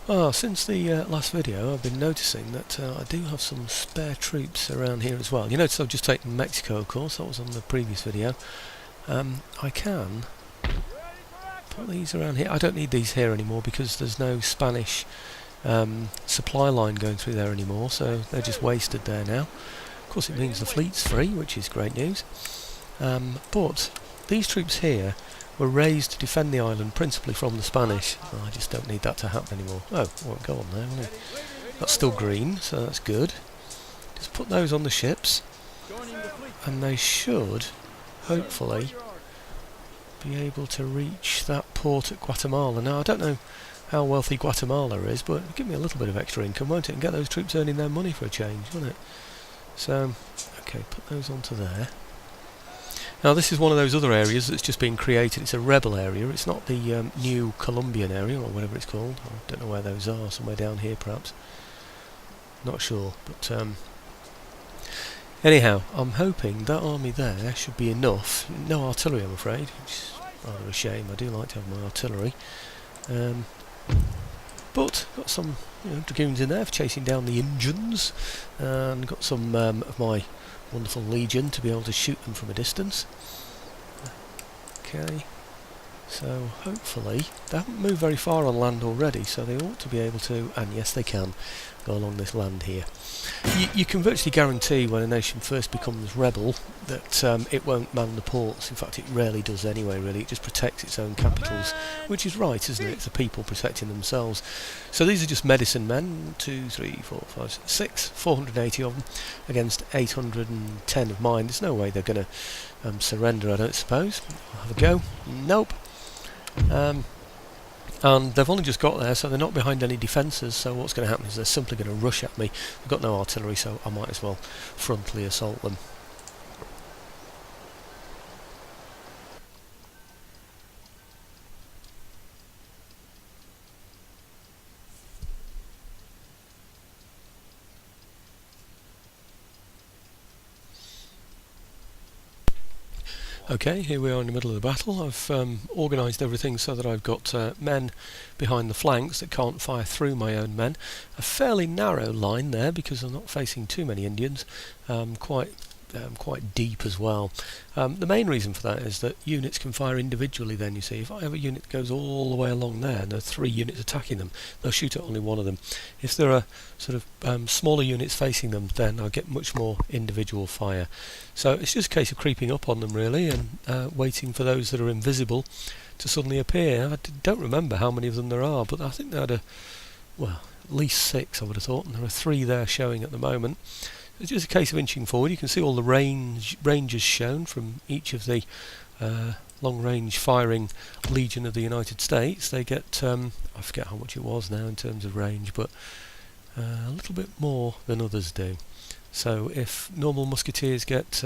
Since the last video, I've been noticing that I do have some spare troops around here as well. You notice I've just taken Mexico, of course, that was on the previous video. I can put these around here. I don't need these here anymore because there's no Spanish supply line going through there anymore, so they're just wasted there now. Of course it means the fleet's free, which is great news. But these troops here were raised to defend the island principally from the Spanish. I just don't need that to happen anymore. Oh, it won't go on there, will it? That's still green, so that's good. Just put those on the ships, and they should, hopefully, be able to reach that port at Guatemala. Now, I don't know how wealthy Guatemala is, but it'll give me a little bit of extra income, won't it? And get those troops earning their money for a change, won't it? So, okay, put those onto there. Now this is one of those other areas that's just been created. It's a rebel area. It's not the new Colombian area or whatever it's called. I don't know where those are. Somewhere down here perhaps. Not sure. But anyhow, I'm hoping that army there should be enough. No artillery, I'm afraid, which is rather a shame. I do like to have my artillery. But got some dragoons in there for chasing down the Indians. And got some of my wonderful legion to be able to shoot them from a distance. Okay, so hopefully they haven't moved very far on land already, so they ought to be able to, and yes they can, go along this land here. You can virtually guarantee when a nation first becomes rebel that it won't man the ports. In fact, it rarely does anyway, really. It just protects its own capitals, which is right, isn't it? It's the people protecting themselves. So these are just medicine men, 2, 3, 4, 5, 6, 480 of them against 810 of mine. There's no way they're going to surrender, I don't suppose. I'll have a go. Nope. And they've only just got there, so they're not behind any defences, so what's going to happen is they're simply going to rush at me. They've got no artillery, so I might as well frontally assault them. Okay, here we are in the middle of the battle. I've organised everything so that I've got men behind the flanks that can't fire through my own men. A fairly narrow line there because I'm not facing too many Indians, quite deep as well. The main reason for that is that units can fire individually then, you see. If I have a unit that goes all the way along there and there are 3 units attacking them, they'll shoot at only one of them. If there are sort of smaller units facing them, then I'll get much more individual fire. So it's just a case of creeping up on them really and waiting for those that are invisible to suddenly appear. I don't remember how many of them there are, but I think they had at least 6 I would have thought, and there are 3 there showing at the moment. It's just a case of inching forward. You can see all the ranges shown from each of the long-range firing Legion of the United States. They get, I forget how much it was now in terms of range, but a little bit more than others do. So if normal musketeers get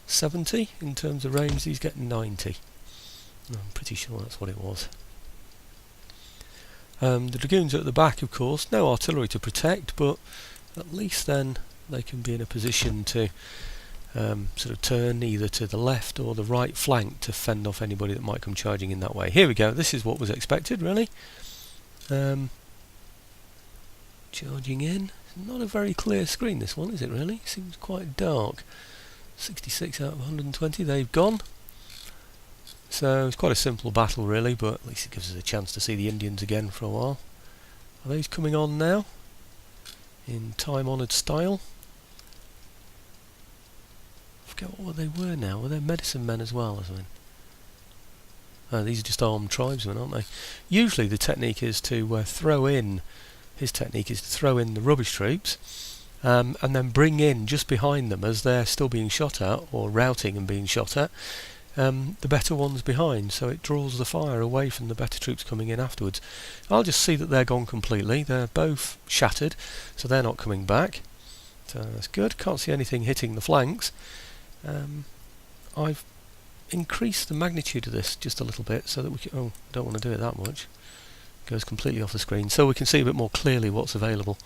70 in terms of range, these get 90. I'm pretty sure that's what it was. The dragoons are at the back, of course. No artillery to protect, but at least then they can be in a position to sort of turn either to the left or the right flank to fend off anybody that might come charging in that way. Here we go. This is what was expected, really. Charging in. Not a very clear screen, this one, is it really? Seems quite dark. 66 out of 120, they've gone. So it's quite a simple battle, really, but at least it gives us a chance to see the Indians again for a while. Are those coming on now? In time-honoured style. I forget what they were now. Were they medicine men as well? These are just armed tribesmen, aren't they? Usually the technique is to throw in. His technique is to throw in the rubbish troops and then bring in just behind them as they're still being shot at or routing and being shot at the better ones behind, so it draws the fire away from the better troops coming in afterwards. I'll just see that they're gone completely. They're both shattered, so they're not coming back. So that's good. Can't see anything hitting the flanks. I've increased the magnitude of this just a little bit so that we can... Oh, I don't want to do it that much. Goes completely off the screen, so we can see a bit more clearly what's available.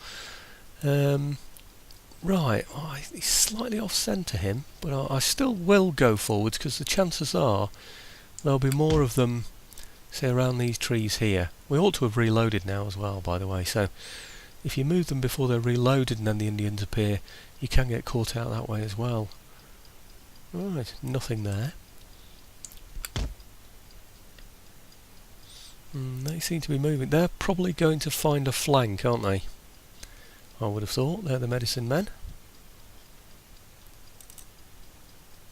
Right, he's slightly off centre him, but I still will go forwards because the chances are there'll be more of them See, around these trees here. We ought to have reloaded now as well, by the way, so if you move them before they're reloaded and then the Indians appear, you can get caught out that way as well. Right, nothing there. They seem to be moving. They're probably going to find a flank, aren't they? I would have thought. They're the medicine men.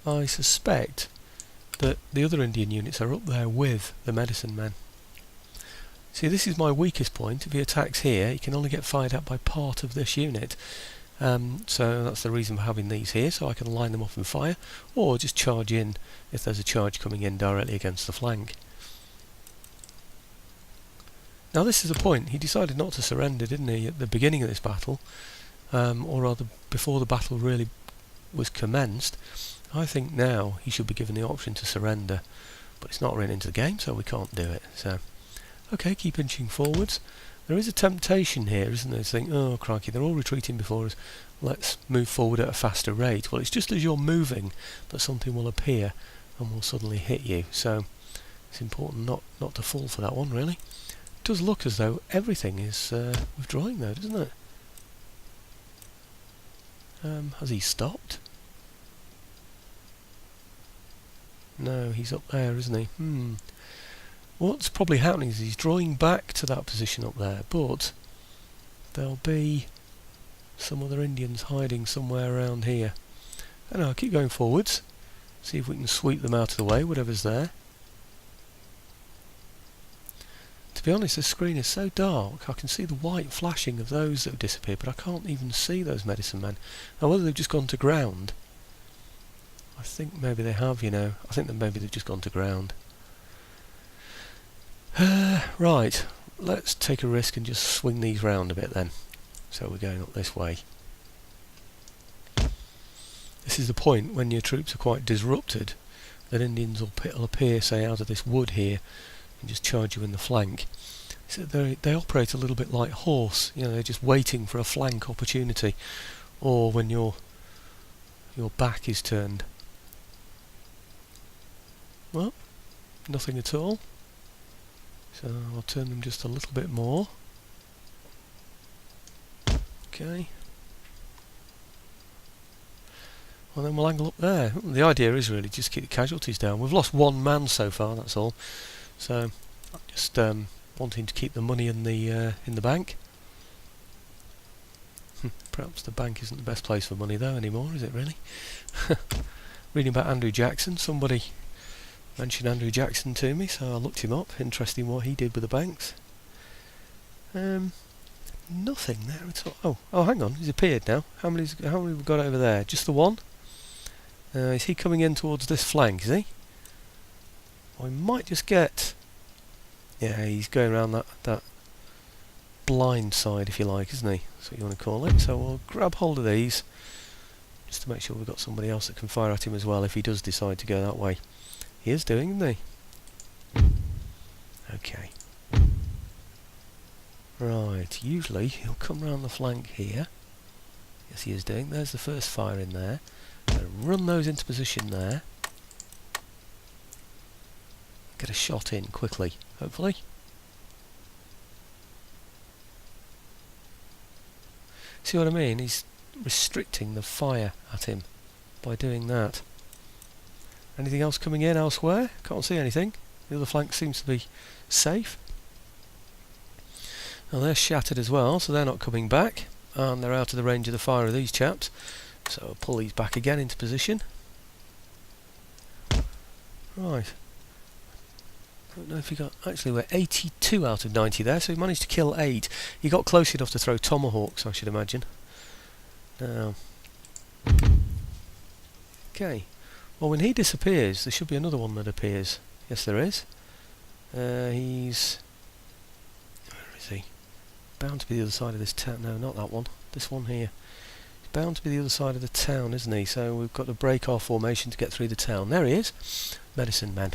I suspect that the other Indian units are up there with the medicine men. See, this is my weakest point. If he attacks here, he can only get fired at by part of this unit. So that's the reason for having these here, so I can line them up and fire, or just charge in if there's a charge coming in directly against the flank. Now this is the point. He decided not to surrender, didn't he, at the beginning of this battle, or rather before the battle really was commenced. I think now he should be given the option to surrender, but it's not written into the game, so we can't do it. So, okay, keep inching forwards. There is a temptation here, isn't there, to think, oh crikey, they're all retreating before us, let's move forward at a faster rate. Well, it's just as you're moving that something will appear and will suddenly hit you, so it's important not to fall for that one, really. It does look as though everything is withdrawing though, doesn't it? Has he stopped? No, he's up there, isn't he? What's probably happening is he's drawing back to that position up there, but there'll be some other Indians hiding somewhere around here. And I'll keep going forwards, see if we can sweep them out of the way, whatever's there. To be honest, the screen is so dark, I can see the white flashing of those that have disappeared, but I can't even see those medicine men. Now whether they've just gone to ground, I think maybe they have, you know. I think that maybe they've just gone to ground. Right, let's take a risk and just swing these round a bit then. So we're going up this way. This is the point when your troops are quite disrupted, that Indians will appear, say, out of this wood here and just charge you in the flank. So they operate a little bit like horse, you know, they're just waiting for a flank opportunity, or when your back is turned. Well, nothing at all. So I'll turn them just a little bit more. Okay. Well, then we'll angle up there. The idea is really just keep the casualties down. We've lost one man so far, that's all. So I'm just wanting to keep the money in the bank. Perhaps the bank isn't the best place for money though anymore, is it really? Reading about Andrew Jackson, somebody mentioned Andrew Jackson to me, so I looked him up. Interesting what he did with the banks. Nothing there at all. Oh, hang on, he's appeared now. How many have we got over there? Just the one? Is he coming in towards this flank, is he? I might just get... Yeah, he's going around that blind side, if you like, isn't he? That's what you want to call it. So we'll grab hold of these, just to make sure we've got somebody else that can fire at him as well, if he does decide to go that way. He is doing, isn't he? Okay. Right, usually he'll come round the flank here. Yes, he is doing. There's the first fire in there. Run those into position there. Get a shot in quickly, hopefully. See what I mean? He's restricting the fire at him by doing that. Anything else coming in elsewhere? Can't see anything. The other flank seems to be safe. Now they're shattered as well, so they're not coming back. And they're out of the range of the fire of these chaps. So I'll pull these back again into position. Right. I don't know if he got... Actually, we're 82 out of 90 there, so he managed to kill 8. He got close enough to throw tomahawks, I should imagine. Now... Okay. Well, when he disappears, there should be another one that appears. Yes, there is. He's... Where is he? Bound to be the other side of this town. No, not that one. This one here. He's bound to be the other side of the town, isn't he? So we've got to break our formation to get through the town. There he is. Medicine man.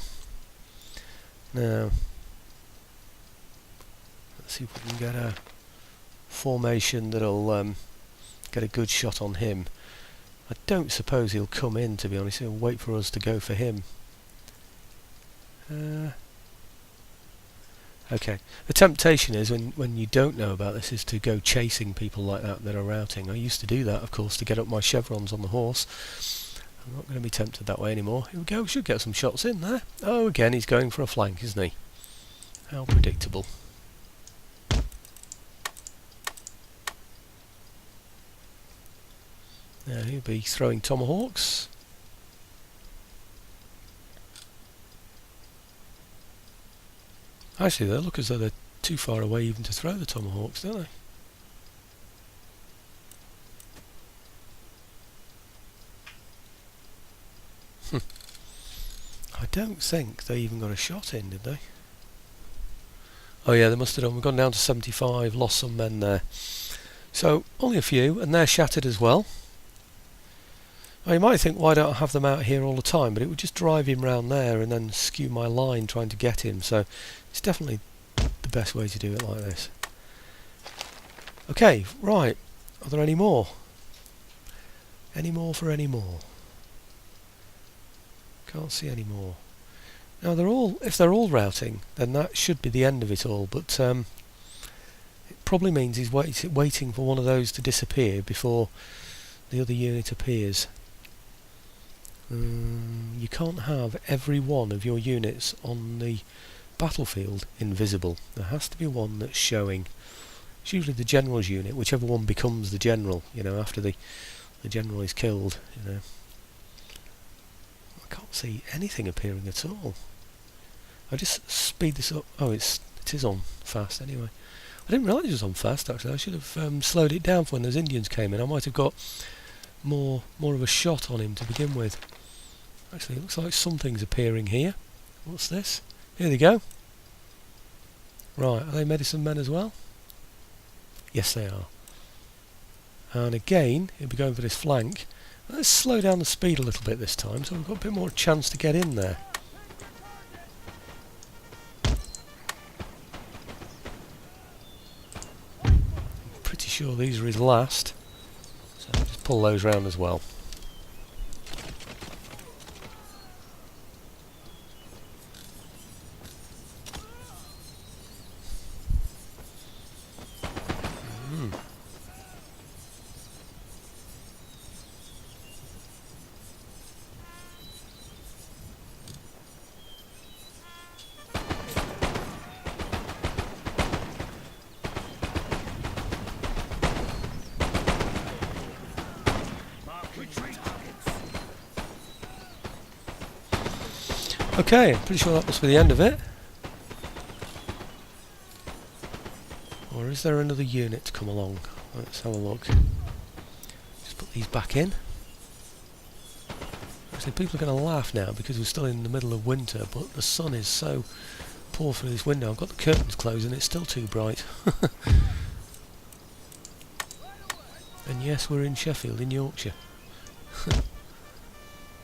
Now, let's see if we can get a formation that'll get a good shot on him. I don't suppose he'll come in, to be honest. He'll wait for us to go for him. Okay. The temptation is, when you don't know about this, is to go chasing people like that are routing. I used to do that, of course, to get up my chevrons on the horse. I'm not going to be tempted that way anymore. Here we go, we should get some shots in there. Oh, again, he's going for a flank, isn't he? How predictable. Now, he'll be throwing tomahawks. Actually, they look as though they're too far away even to throw the tomahawks, don't they? I don't think they even got a shot in, did they? Oh yeah, they must have done. We've gone down to 75, lost some men there. So, only a few, and they're shattered as well. Now, you might think, why don't I have them out here all the time? But it would just drive him round there and then skew my line trying to get him. So, it's definitely the best way to do it like this. Okay, right. Are there any more? Any more for any more? Can't see any more. Now if they're all routing, then that should be the end of it all, but it probably means he's waiting for one of those to disappear before the other unit appears. You can't have every one of your units on the battlefield invisible. There has to be one that's showing. It's usually the general's unit, whichever one becomes the general, after the general is killed, I can't see anything appearing at all. I just speed this up. Oh, it is on fast anyway. I didn't realise it was on fast actually. I should have slowed it down for when those Indians came in. I might have got more of a shot on him to begin with. Actually, it looks like something's appearing here. What's this? Here they go. Right, are they medicine men as well? Yes, they are. And again, he'll be going for this flank. Let's slow down the speed a little bit this time, so we've got a bit more chance to get in there. I'm pretty sure these are his last, so just pull those round as well. Okay, I'm pretty sure that must be the end of it. Or is there another unit to come along? Let's have a look. Just put these back in. Actually, people are going to laugh now because we're still in the middle of winter, but the sun is so poor through this window. I've got the curtains closed and it's still too bright. And yes, we're in Sheffield, in Yorkshire.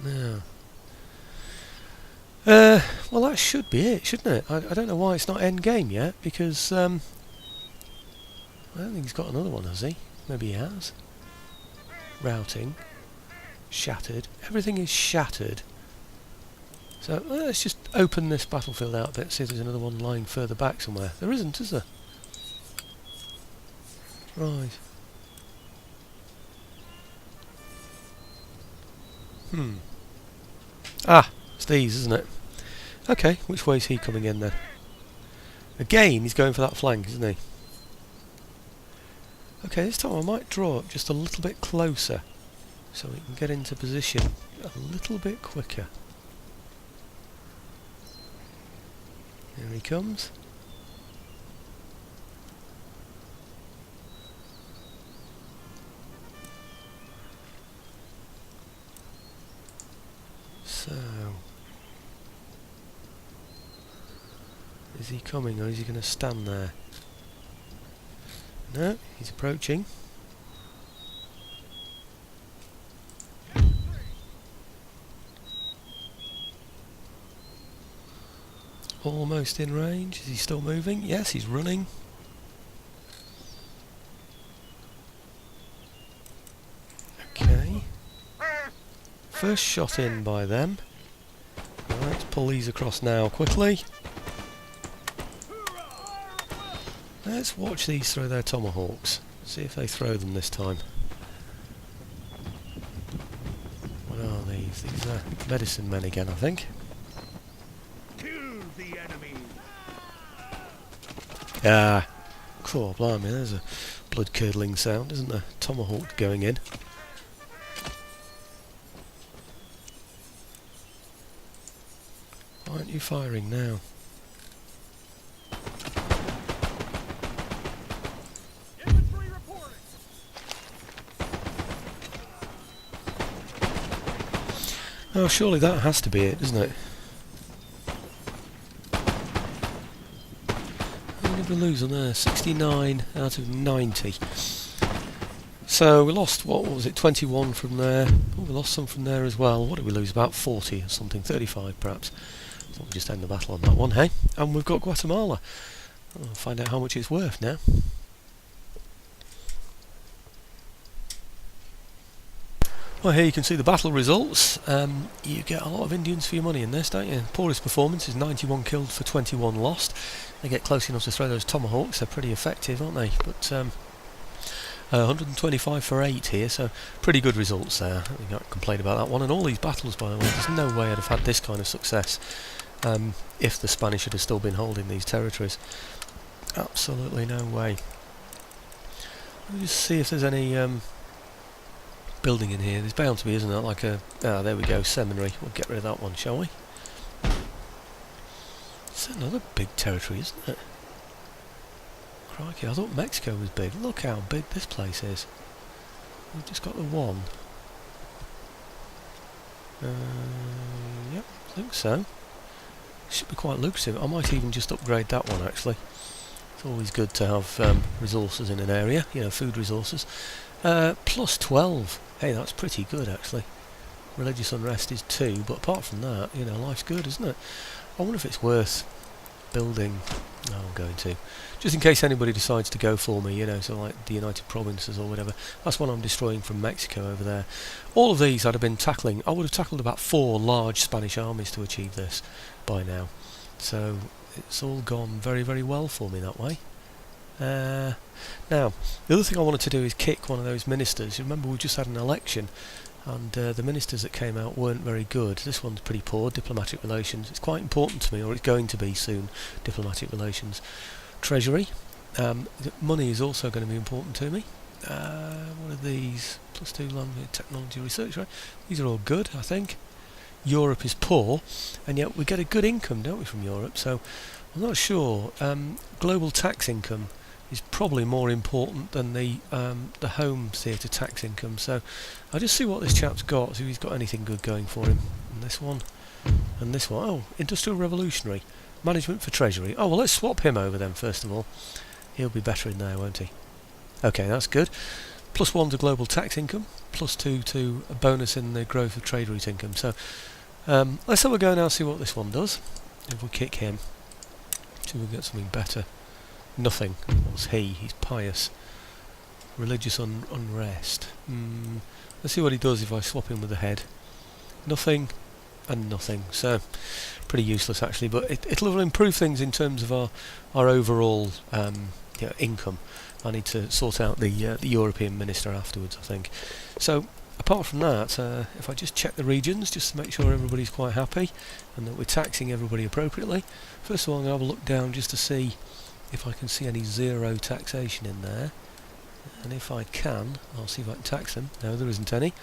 Now. Well, that should be it, shouldn't it? I don't know why it's not end game yet, because I don't think he's got another one, has he? Maybe he has. Routing. Shattered. Everything is shattered. So let's just open this battlefield out a bit, see if there's another one lying further back somewhere. There isn't, is there? Right. Ah! It's these, isn't it? Okay, which way is he coming in then? Again, he's going for that flank, isn't he? Okay, this time I might draw up just a little bit closer so we can get into position a little bit quicker. Here he comes. So, is he coming or is he going to stand there? No, he's approaching. Almost in range. Is he still moving? Yes, he's running. Okay. First shot in by them. Right, let's pull these across now quickly. Let's watch these throw their tomahawks. See if they throw them this time. What are these? These are medicine men again, I think. Kill the enemy. Ah, cool, blimey, there's a blood-curdling sound, isn't there? Tomahawk going in. Why aren't you firing now? Infantry reporting. Oh, surely that has to be it, isn't it? How many did we lose on there? 69 out of 90. So we lost, what was it, 21 from there. Oh, we lost some from there as well. What did we lose? About 40 or something, 35 perhaps. So we'll just end the battle on that one, hey? And we've got Guatemala. I'll find out how much it's worth now. Well, here you can see the battle results. You get a lot of Indians for your money in this, don't you? Poorest performance is 91 killed for 21 lost. They get close enough to throw those tomahawks. They're pretty effective, aren't they? But 125 for 8 here, so pretty good results there. We can't complain about that one. And all these battles, by the way, there's no way I'd have had this kind of success if the Spanish had still been holding these territories. Absolutely no way. Let me just see if there's any building in here. There's bound to be, isn't there? Like a... ah, there we go, seminary. We'll get rid of that one, shall we? It's another big territory, isn't it? Crikey, I thought Mexico was big. Look how big this place is. We've just got the one. Yep, I think so. Should be quite lucrative. I might even just upgrade that one, actually. It's always good to have resources in an area, you know, food resources. Plus 12. Hey, that's pretty good, actually. Religious unrest is 2, but apart from that, you know, life's good, isn't it? I wonder if it's worth building... No, I'm going to. Just in case anybody decides to go for me, you know, so like the United Provinces or whatever. That's one I'm destroying from Mexico over there. All of these I'd have been tackling. I would have tackled about 4 large Spanish armies to achieve this by now. So it's all gone very, very well for me that way. Now, the other thing I wanted to do is kick one of those ministers. You remember we just had an election, and the ministers that came out weren't very good. This one's pretty poor, diplomatic relations. It's quite important to me, or it's going to be soon, diplomatic relations. Treasury, money is also going to be important to me. What are these? Plus 2 land technology research, right? These are all good, I think. Europe is poor, and yet we get a good income, don't we, from Europe? So I'm not sure. Global tax income is probably more important than the home theatre tax income. So I'll just see what this chap's got, see if he's got anything good going for him. And this one, and this one. Oh, Industrial Revolutionary. Management for Treasury. Oh, well, let's swap him over then, first of all. He'll be better in there, won't he? Okay, that's good. Plus 1 to global tax income, plus 2 to a bonus in the growth of trade route income. So let's have a go now, see what this one does. If we kick him, see if we get something better. Nothing. What's he? He's pious. Religious unrest. Let's see what he does if I swap him with the head. Nothing and nothing. So pretty useless actually, but it'll improve things in terms of our overall income. I need to sort out the European minister afterwards, I think. So apart from that, if I just check the regions just to make sure everybody's quite happy and that we're taxing everybody appropriately. First of all, I'm going to have a look down just to see if I can see any zero taxation in there, and if I can, I'll see if I can tax them. No, there isn't any.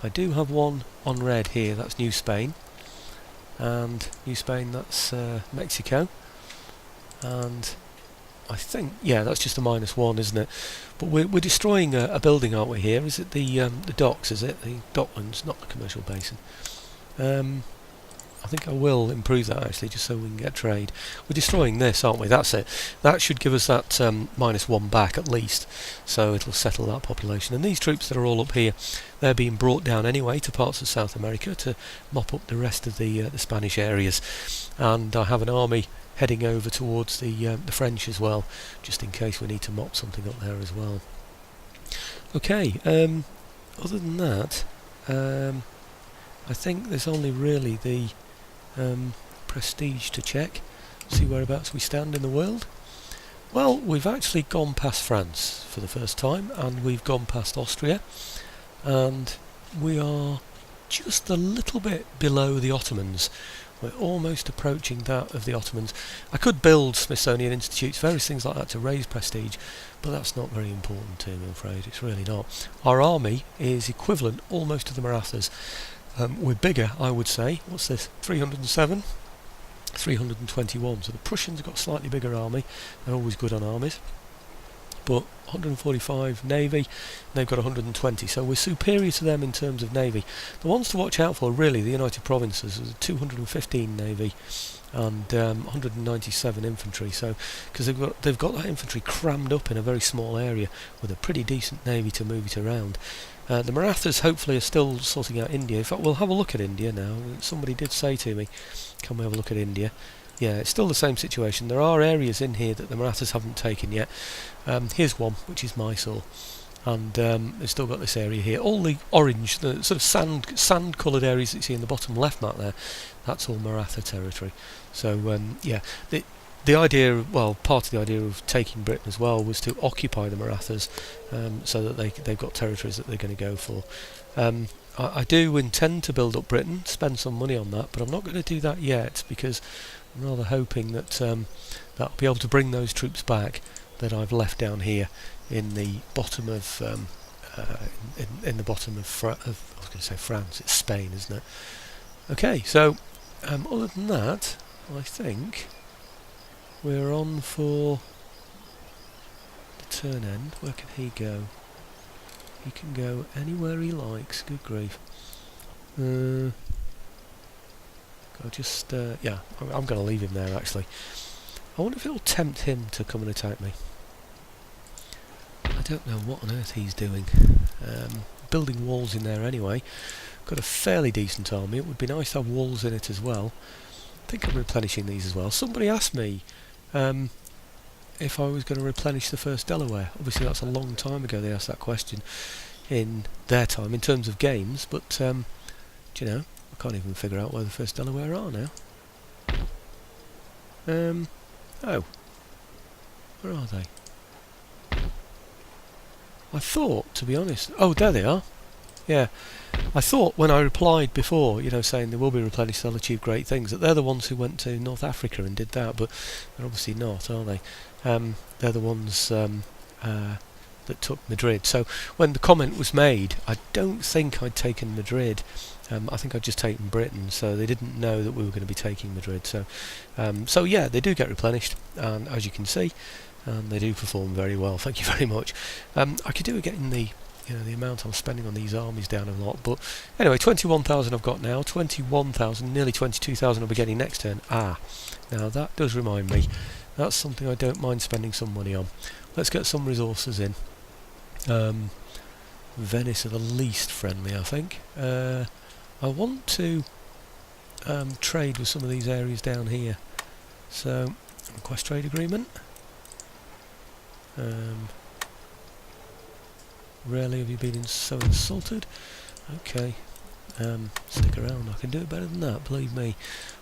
I do have one on red here, that's New Spain, and New Spain, that's Mexico, and I think, yeah, that's just a -1, isn't it? But we're destroying a building, aren't we, here? Is it the docks, is it? The docklands, not the commercial basin. I think I will improve that actually, just so we can get trade. We're destroying this, aren't we? That's it. That should give us that -1 back at least, so it'll settle that population. And these troops that are all up here, they're being brought down anyway to parts of South America to mop up the rest of the Spanish areas. And I have an army heading over towards the French as well, just in case we need to mop something up there as well. Okay. Other than that, I think there's only really the prestige to check, see whereabouts we stand in the world. Well, we've actually gone past France for the first time, and we've gone past Austria, and we are just a little bit below the Ottomans. We're almost approaching that of the Ottomans. I could build Smithsonian Institutes, various things like that to raise prestige, but that's not very important to me, I'm afraid. It's really not. Our army is equivalent almost to the Marathas. We're bigger, I would say. What's this? 307? 321. So the Prussians have got a slightly bigger army. They're always good on armies. But 145 navy, they've got 120, so we're superior to them in terms of navy. The ones to watch out for, really, the United Provinces, is 215 navy and 197 infantry. So, because they've got that infantry crammed up in a very small area with a pretty decent navy to move it around. The Marathas hopefully are still sorting out India. In fact, we'll have a look at India now. Somebody did say to me, "Can we have a look at India?" Yeah, it's still the same situation. There are areas in here that the Marathas haven't taken yet. Here's one, which is Mysore, and they've still got this area here. All the orange, the sort of sand-coloured areas that you see in the bottom left map there, that's all Maratha territory. So yeah, the idea, well, part of the idea of taking Britain as well was to occupy the Marathas, so that they've got territories that they're going to go for. I do intend to build up Britain, spend some money on that, but I'm not going to do that yet because I'm rather hoping that I'll be able to bring those troops back that I've left down here in the bottom of in the bottom of I was going to say France. It's Spain, isn't it? Okay, so other than that, I think we're on for the turn end. Where can he go? He can go anywhere he likes. Good grief. I'll just yeah, I'm going to leave him there actually. I wonder if it'll tempt him to come and attack me. I don't know what on earth he's doing. Building walls in there anyway. Got a fairly decent army. It would be nice to have walls in it as well. I think I'm replenishing these as well. Somebody asked me if I was going to replenish the first Delaware. Obviously that's a long time ago they asked that question in their time in terms of games, but do you know, I can't even figure out where the first Delaware are now. Oh, where are they? I thought, to be honest, oh, there they are. Yeah, I thought when I replied before, you know, saying they will be replenished, they'll achieve great things, that they're the ones who went to North Africa and did that, but they're obviously not, are they? They're the ones that took Madrid. So when the comment was made, I don't think I'd taken Madrid. I think I'd just taken Britain, so they didn't know that we were going to be taking Madrid. So, so yeah, they do get replenished, and as you can see, they do perform very well. Thank you very much. I could do with getting the the amount I'm spending on these armies down a lot, but anyway, 21,000 I've got now. 21,000, nearly 22,000 I'll be getting next turn. Now that does remind me. That's something I don't mind spending some money on. Let's get some resources in. Venice are the least friendly, I think. I want to trade with some of these areas down here. So, request trade agreement. Rarely have you been so insulted. Okay, stick around. I can do it better than that, believe me.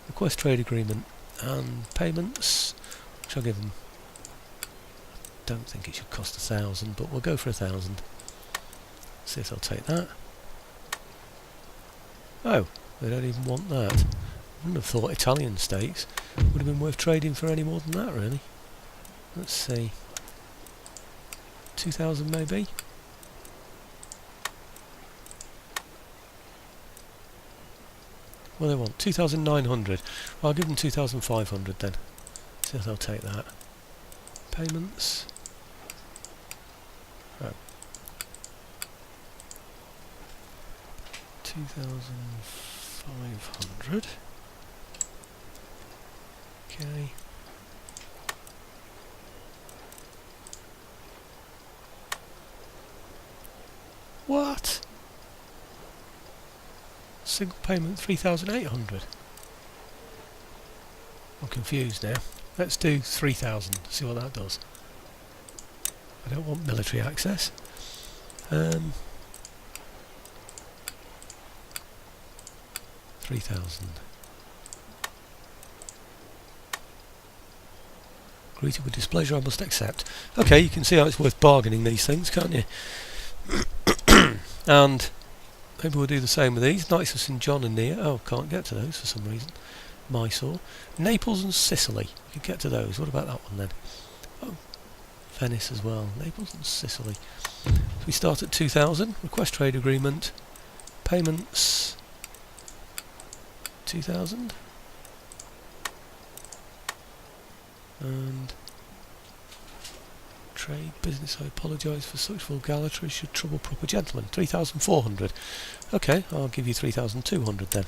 Request trade agreement and payments. Which I'll give them. Don't think it should cost 1,000, but we'll go for 1,000. See if they'll take that. Oh, they don't even want that. I wouldn't have thought Italian states would have been worth trading for any more than that, really. Let's see. 2,000 maybe? Well, they want 2,900. Well, I'll give them 2,500 then. See if they'll take that. Payments. Oh. 2,500. Okay. What? Single payment 3,800. I'm confused now. Let's do 3,000. See what that does. I don't want military access. 3,000. Greeted with displeasure, I must accept. Okay, you can see how it's worth bargaining these things, can't you? And maybe we'll do the same with these. Knights of St John and near. Oh, can't get to those for some reason. Mysore. Naples and Sicily. You can get to those. What about that one then? Oh, Venice as well. Naples and Sicily. So we start at 2,000. Request trade agreement. Payments. 2,000. And trade business. I apologise for such vulgarity should trouble proper gentlemen. 3,400. Okay, I'll give you 3,200 then.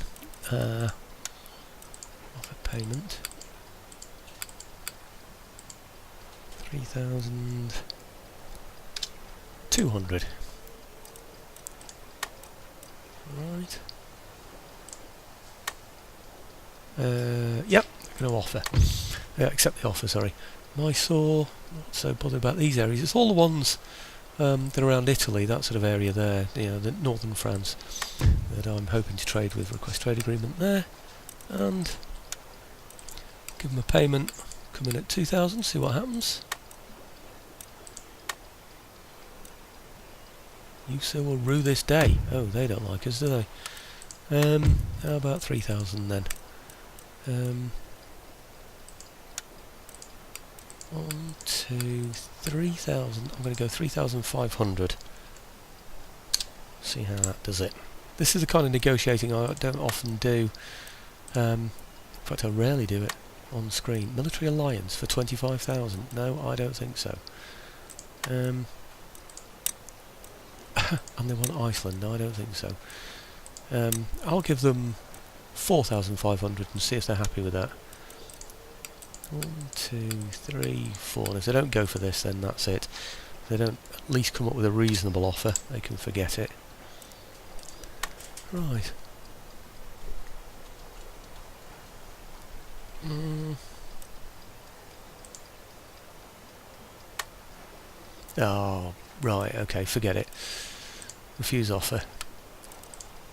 Offer payment. 3,200. Right. Yep, going to offer. Accept the offer, sorry. Mysore, not so bothered about these areas. It's all the ones that are around Italy, that sort of area there, the northern France, that I'm hoping to trade with. Request trade agreement there, and give them a payment. Come in at 2,000, see what happens. You sir will rue this day. Oh, they don't like us, do they? How about 3,000 then? 1, 2, 3,000. I'm going to go 3,500. See how that does it. This is the kind of negotiating I don't often do. In fact, I rarely do it on screen. Military alliance for 25,000. No, I don't think so. And they want Iceland. No, I don't think so. I'll give them 4,500 and see if they're happy with that. 1, 2, 3, 4. And if they don't go for this, then that's it. If they don't at least come up with a reasonable offer, they can forget it. Right. Oh, right, okay, forget it. Refuse offer.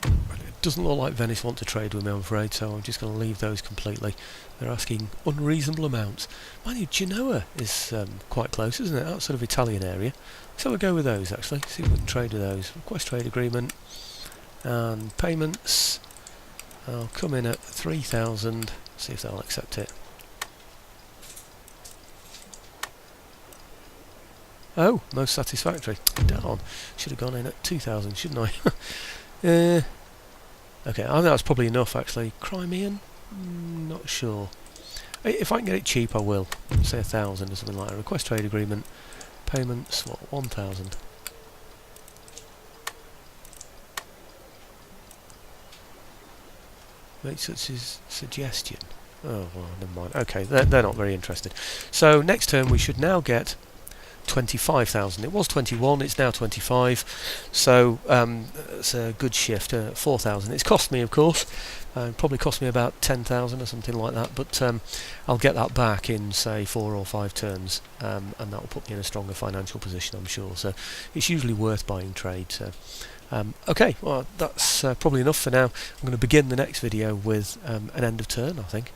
It doesn't look like Venice want to trade with me, I'm afraid, so I'm just going to leave those completely. They're asking unreasonable amounts. Mind you, Genoa is quite close, isn't it? That sort of Italian area. So we'll go with those, actually. See if we can trade with those. Request trade agreement. And payments. I'll come in at 3,000. See if they'll accept it. Oh, most satisfactory. Darn. Should have gone in at 2,000, shouldn't I? Okay, I think that's probably enough, actually. Crimean? Not sure. If I can get it cheap, I will. Say 1,000 or something like that. Request trade agreement. Payments, what, 1,000. Make such a suggestion. Oh, well, never mind. Okay, they're not very interested. So, next turn we should now get 25,000. It was 21, it's now 25, so it's a good shift. 4,000. It's cost me, of course, probably cost me about 10,000 or something like that, but I'll get that back in, say, 4 or 5 turns, and that will put me in a stronger financial position, I'm sure. So it's usually worth buying trade. So okay, well, that's probably enough for now. I'm going to begin the next video with an end of turn, I think.